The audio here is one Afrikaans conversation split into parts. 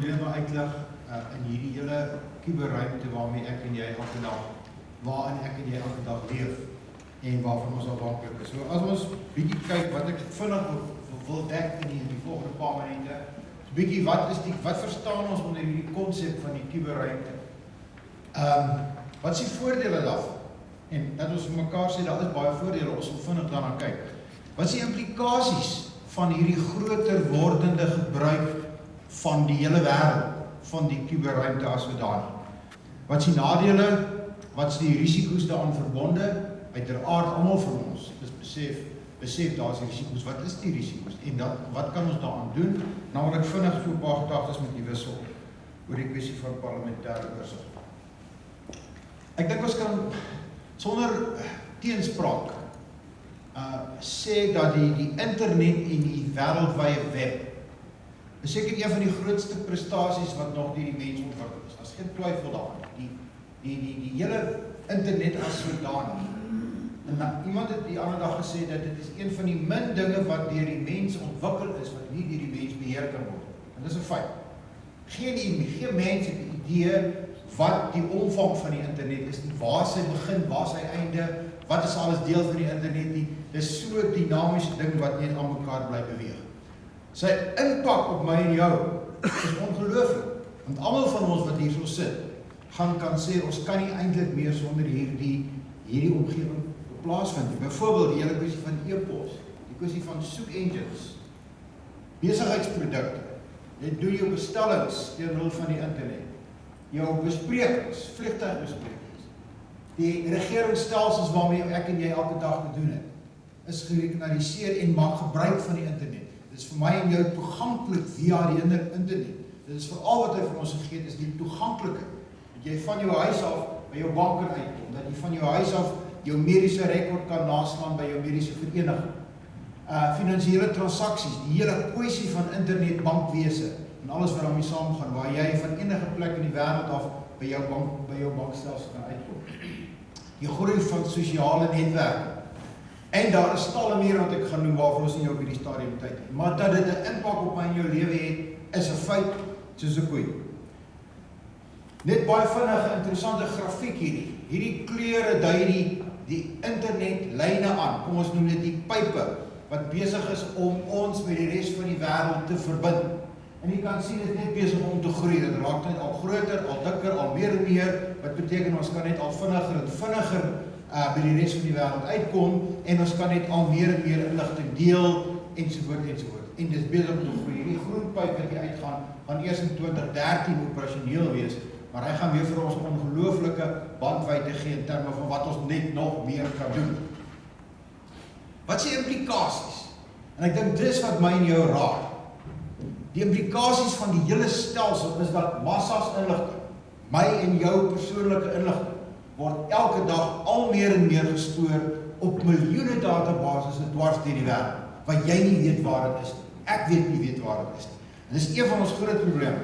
probleme uitlig in hierdie hele kuberruimte waarin ek en jy elke dag leef en waarvan ons afhanklik is. So as ons bietjie kyk wat ek vinnig wil dek in die volgende paar minute, bietjie wat verstaan ons onder hierdie konsep van die kuberruimte? Wat is die voordele daarvan? En dat ons vir mekaar sê, daar is baie voordele, ons wil vinnig daarna kyk. Wat is die implikasies van hierdie groter wordende gebruik van die hele wêreld, van die kuberruimte as sodanig? Wat is die nadele? Wat is die risiko's daaraan verbonde? Uiteraard almal van ons is besef daar is die risiko's. Wat is die risiko's? En wat kan ons daaraan doen? Nou wil ek vinnig so 'n paar gedagtes met u wissel oor die kwessie van parlementêre oorsig. Ek dink ons kan sonder teenspraak sê dat die internet en die wêreldwye web is seker een van die grootste prestasies wat nog deur die mens ontwikkel is. Daar's geen twyfel daaraan. Die hele internet as sodanig. En iemand het die ander dag gesê dat dit is een van die min dinge wat deur die mens ontwikkel is wat nie deur die mens beheer kan word. En dis 'n feit. Geen mens het 'n idee wat die omvang van die internet is, waar sy begin, waar sy einde, wat is alles deel van die internet nie. Dis so 'n dinamiese ding wat net aan mekaar bly beweeg. Sy impak op my en jou is ongelooflik. Want almal van ons wat hierso sit, kan sê ons kan nie eintlik meer sonder hierdie omgewing plaasvind. Byvoorbeeld die hele kwessie van e-pos, die kwessie van soek engines, besigheidsprodukte. Jy doen jou bestellings deur middel van die internet. Jou besprekings, vliegtuigbesprekings, die regeringsstelsels waarmee ek en jy elke dag te doen het, is gerekenariseer en maak gebruik van die internet. Dit is vir my en jou toeganklik via die internet. Dit is veral wat hy vir ons gegee het, is die toeganklikheid. Dat jy van jou huis af by jou bank kan uitkom, dat jy van jou huis af jou mediese rekord kan naslaan by jou mediese vereniging. Finansiële transaksies, die hele kwessie van internet bankwese en alles wat daarmee saamgaan, waar jy van enige plek in die wêreld af by jou bankstelsel kan uitkom. Die groei van sosiale netwerke. En daar is talle meer wat ek gaan noem waarvoor ons nie op hierdie stadium tyd het. Maar dat dit 'n impak op my en jou lewe het, is 'n feit soos 'n koei. Net baie vinnige interessante grafiek hierdie. Hierdie kleure dui die internetlyne aan. Kom ons noem dit die pype wat besig is om ons met die res van die wêreld te verbind. En jy kan sien dit is net besig om te groei. Dit raak net al groter, al dikker, al meer en meer. Wat beteken ons kan net al vinniger en vinniger by die res van die wêreld uitkom en ons kan net al meer en meer inligting deel ensovoort. En dit is besig om te groei. Hierdie groen pyp wat hier uitgaan, gaan eers in 2013 operasioneel wees. Maar hy gaan weer vir ons ongelooflike bandwydte gee in terme van wat ons net nog meer kan doen. Wat is die implikasies? En ek dink dis wat my en jou raak. Die implikasies van die hele stelsel is dat massas inligting, my en jou persoonlike inligting, word elke dag al meer en meer gestoor op miljoene databasisse dwars deur die wêreld, wat jy nie weet waar dit is nie. Ek weet waar dit is nie. En dis een van ons groot probleme.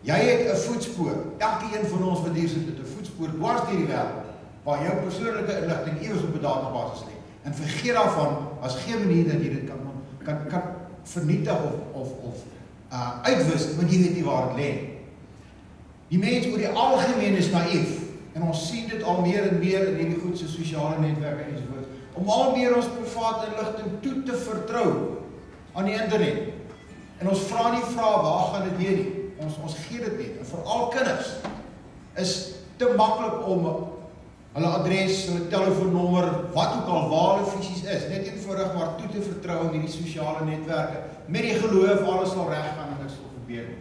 Jy het 'n voetspoor, elkeen van ons wat hier sit het 'n voetspoor dwars deur die wêreld, waar jou persoonlike inligting iewers op 'n database lê. En vergeet daarvan, as geen manier dat jy dit kan vernietig of uitwis, want jy weet nie waar dit lê. Die mens oor die algemeen is naïef, en ons sien dit al meer en meer in hierdie goed so sosiale netwerke ensovoorts, om al meer ons private inligting toe te vertrou aan die internet. En ons vra nie waar gaan dit heen nie. Ons gee dit nie. En veral kinders is te maklik om hulle adres, hulle telefoonnommer, wat ook al waar hulle fisies is, net eenvoudig maar toe te vertrou aan hierdie sosiale netwerke, met die geloof alles sal reggaan en niks sal gebeur nie.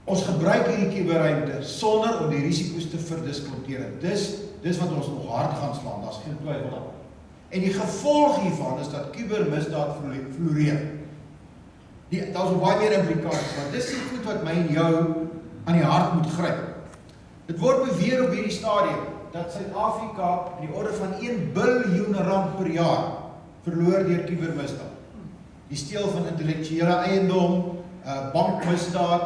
Ons gebruik hierdie kuberruimte sonder om die risiko's te verdiskonteer. Dis wat ons nog hard gaan slaan, daar's geen twyfel daaroor. En die gevolg hiervan is dat kubermisdaad floreer. Daar is baie meer implikasies, maar dis die goed wat my en jou aan die hart moet gryp. Dit word beweer op hierdie stadium dat Suid-Afrika in die orde van 1 biljoen rand per jaar verloor deur kubermisdaad. Die steel van intellektuele eiendom, bankmisdaad,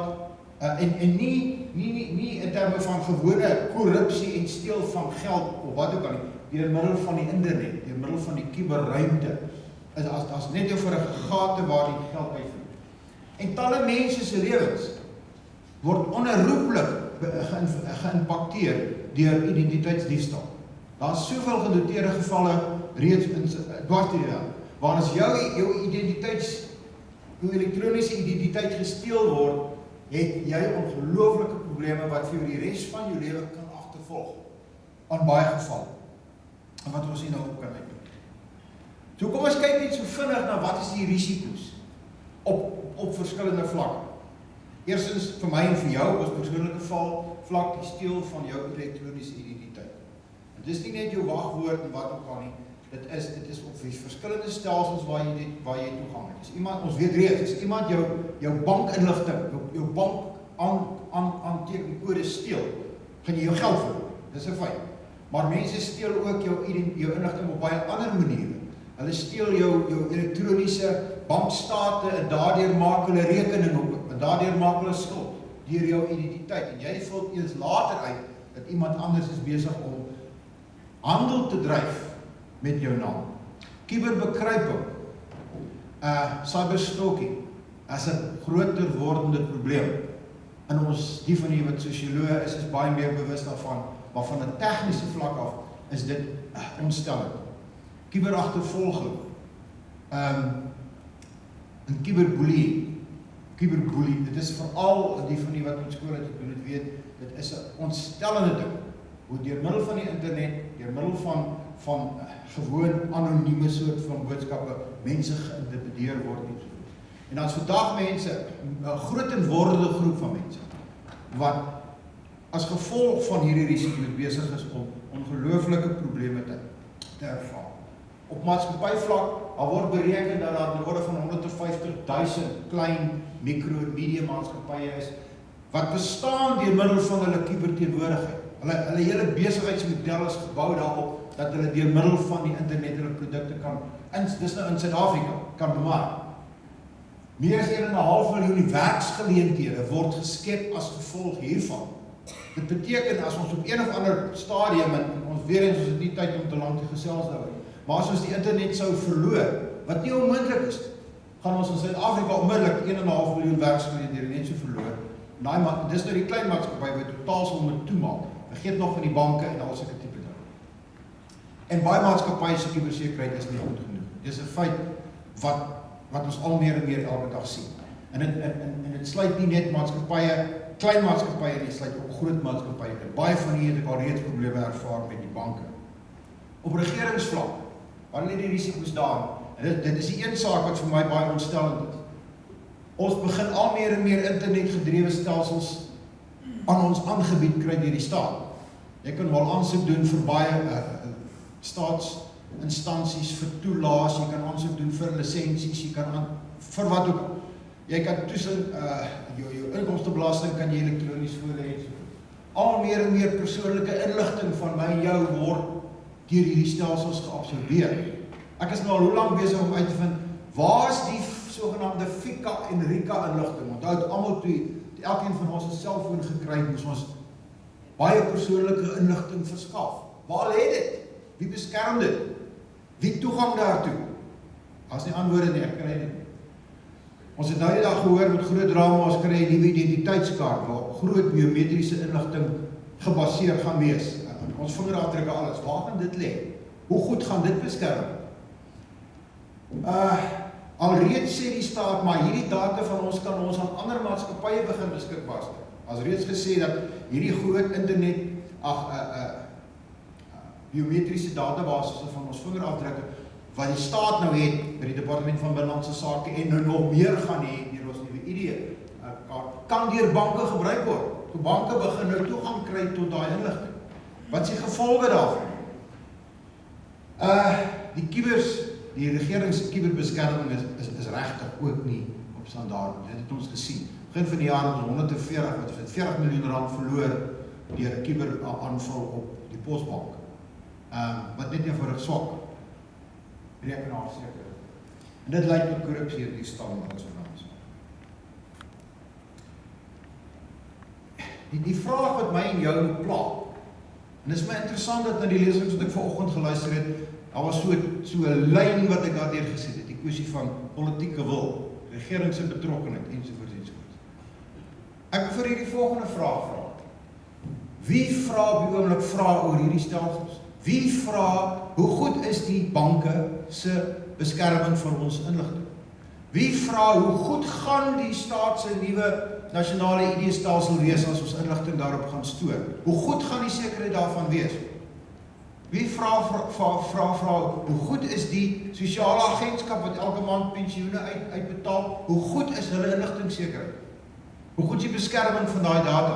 en nie in terme van gewone korrupsie en steel van geld of wat ook al nie, deur middel van die internet, deur middel van die kuberruimte. As net eenvoudig gate waar die geld uitvloei. En talle mense se lewens word onherroepelik geïmpakteer deur identiteitsdiefstal. Daar is soveel genoteerde gevalle reeds in dwars deur die wêreld, waar as jou elektroniese identiteit gesteel word, het jy ongelooflike probleme wat vir die res van jou lewe kan agtervolg, aan baie gevalle, en wat ons hier nou op kan uitdoen. So kom ons kyk net so vinnig na wat is die risiko's, op verskillende vlakke. Eerstens, vir my en vir jou, as persoonlike vlak, die steel van jou elektroniese identiteit. En dis nie net jou wagwoord en wat ook al nie, dit is op verskillende stelsels waar jy toegang het. As iemand, ons weet reeds, as iemand jou bankinligting, jou bank aantekenkode steel, gaan jy jou geld verloor. Dis 'n feit. Maar mense steel ook jou inligting op baie ander maniere. Hulle steel jou elektroniese bankstate en daardeur maak hulle rekening op, en daardeur maak hulle skuld deur jou identiteit. En jy vind eers later uit dat iemand anders is besig om handel te dryf met jou naam. Cyberbekruiping, cyberstalking, is 'n groter wordende probleem. En ons, die van die wat sosioloë is baie meer bewus daarvan, maar van 'n tegniese vlak af is dit ontstellend. Cyberagtervolging, en cyberbullying, dit is veral die van die wat met skool het gedoen, het weet, dit is 'n ontstellende ding, hoe deur middel van die internet, deur middel van gewoon anonieme soort van boodskappe, mense geïntimideer word en so. En dan is vandag mense, 'n groot en wordende groep van mense, wat as gevolg van hierdie risiko besig is om ongelooflike probleme te ervaar. Op maatskappyvlak, daar word bereken dat daar in orde van 150.000 klein, mikro en medium maatskappye is, wat bestaan deur middel van hulle cyberteenwoordigheid. Hulle hele besigheidsmodel is gebou daarop, dat hulle deur middel van die internet hulle produkte kan, dis nou in Suid-Afrika, kan bemark. Meer as 1,5 miljoen werksgeleenthede word geskep as gevolg hiervan. Dit beteken as ons op een of ander stadium, en ons weer eens, ons het nie tyd om te lang te gesels daaroor, maar as ons die internet sou verloor, wat nie onmoontlik is, gaan ons in Suid-Afrika onmiddellik 1,5 miljoen werksgeleenthede net so verloor. Dis nou die klein maatskappy wat totaal sal moet toemaak. Vergeet nog van die banke en al sulke tipe dinge. En baie maatskappye se cybersekerheid is nie goed genoeg. Dis 'n feit wat ons al meer en meer elke dag sien. En dit sluit nie net maatskappye, klein maatskappye, dit sluit ook groot maatskappye. Baie van hierdie het ek al reeds probleme ervaar met die banke. Op regeringsvlak, waar lê die risiko's daar? En dit is die een saak wat vir my baie ontstellend is. Ons begin al meer en meer internetgedrewe stelsels aan ons aangebied kry deur die staat. Jy kan wel aansoek doen vir baie staatsinstansies, vir toelaas, jy kan aansoek doen vir lisensies, jy kan vir wat ook. Jy kan tussen jou inkomstebelasting kan jy elektronies voorlê en so. Al meer en meer persoonlike inligting van my en jou word deur hierdie stelsels geabsorbeer. Ek is nou al hoe lank besig om uit te vind, waar is die sogenaamde FICA en RICA inligting? Onthou, almal toe elkeen van ons 'n selfoon gekry het, moes ons baie persoonlike inligting verskaf. Waar lê dit? Wie beskerm dit? Wie toegang daartoe? As nie antwoorde nie, ek kry dit. Ons het nou die dag gehoor met groot drama, ons kry 'n nuwe identiteitskaart waar groot biometriese inligting gebaseer gaan wees. Ons vingerafdrukke alles. Waar gaan dit lê? Hoe goed gaan dit beskerm? Alreeds sê die staat, maar hierdie data van ons kan ons aan ander maatskappye begin beskikbaar stel. As reeds gesê dat hierdie groot internet, biometriese databasisse van ons vingerafdrukke, wat die staat nou het, by die Departement van Binnelandse Sake, en nou nog meer gaan hê, deur ons nuwe ID-kaart, kan deur banke gebruik word. So banke begin nou toegang kry tot daai inligting. Wat is die gevolge daarvan? Die regeringscyberbeskerming is regtig ook nie op standaard. Dit het ons gesien. Begin van die jaar het ons 140 miljoen rand verloor deur 'n cyberaanval op die Posbank. Wat net eenvoudig swak rekenaar seker. En dit lei tot korrupsie in die standaard. Die vraag wat my en jou pla, en dit is my interessant dat na die lesings wat ek vanoggend geluister het, daar was so 'n lyn wat ek daardeur gesit het, die kwessie van politieke wil, regering se betrokkenheid ensovoorts. Ek wil vir hierdie volgende vraag vra. Wie vra op die oomblik vra oor hierdie stelsels? Wie vra, hoe goed is die banke se beskerming vir ons inligting? Wie vra, hoe goed gaan die staat se nuwe nasionale ID-stelsel wees as ons inligting daarop gaan stoor? Hoe goed gaan die sekerheid daarvan wees? Wie vra, hoe goed is die sosiale agentskap wat elke maand pensioene uitbetaal? Hoe goed is hulle inligtingsekerheid? Hoe goed is die beskerming van daai data?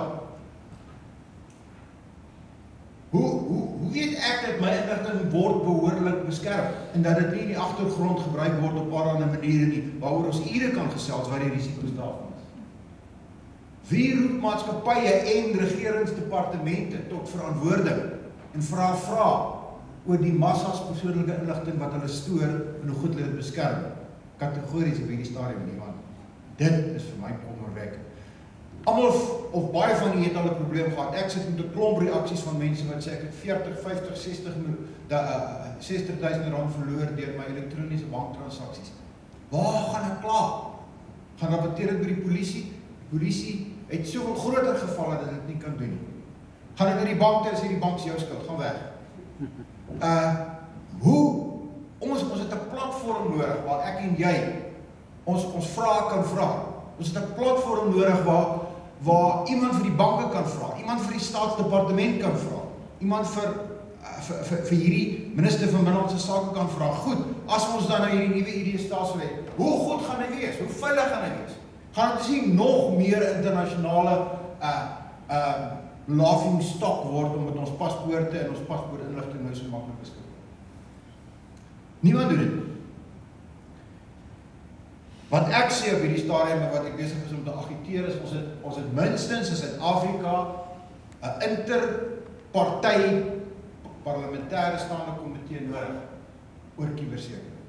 Hoe weet ek dat my inligting word behoorlik beskerm en dat dit nie in die agtergrond gebruik word op allerlei maniere nie, waaroor ons ure kan gesels wat die risiko's daarvan is? Wie roep maatskappye en regeringsdepartemente tot verantwoording en vra oor die massas persoonlike inligting wat hulle stoor en hoe goed hulle dit beskerm? Kategories op hierdie stadium nie, want dit is vir my kommerwekkend. Almal of baie van die het al 'n probleem gehad. Ek sit met 'n klomp reaksies van mense wat sê ek het 40, 50, 60.000 rand verloor deur my elektroniese banktransaksies. Waar gaan ek kla? Gaan rapporteer dit by die polisie? Die polisie het soveel groter gevalle dat dit nie kan doen nie. Gaan ek na die bank toe en sê die bank is jou skuld, gaan weg. Ons het 'n platform nodig waar ek en jy ons vrae kan vra. Ons het 'n platform nodig waar iemand vir die banke kan vra, iemand vir die staatsdepartement kan vra, iemand vir hierdie minister van Binnelandse Sake kan vra. Goed, as ons dan nou hierdie nuwe ID-stelsel het, hoe goed gaan dit wees? Hoe veilig gaan dit wees? Gaan dit nie nog meer internasionale laughing stock word omdat ons paspoorte en ons paspoortinligting nou so maklik beskik? Niemand doen dit. Wat ek sê op hierdie stadium en wat ek besig is om te agiteer is, ons het minstens in Suid-Afrika 'n interparty parlementêre staande komitee nodig oor kubersekerheid.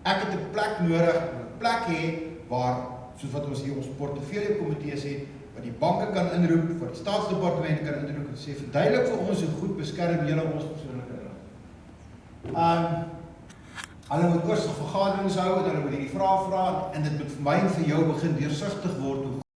Ek het 'n plek nodig, 'n plek hê waar, soos wat ons hier ons portefeulje komitees het, wat die banke kan inroep, wat die staatsdepartemente kan inroep en sê, verduidelik vir ons hoe goed beskerm julle ons persoonlike inligting. Hulle moet oorsig vergaderings hou en hulle moet hierdie vrae vra en dit moet vir my en vir jou begin deursigtig word hoe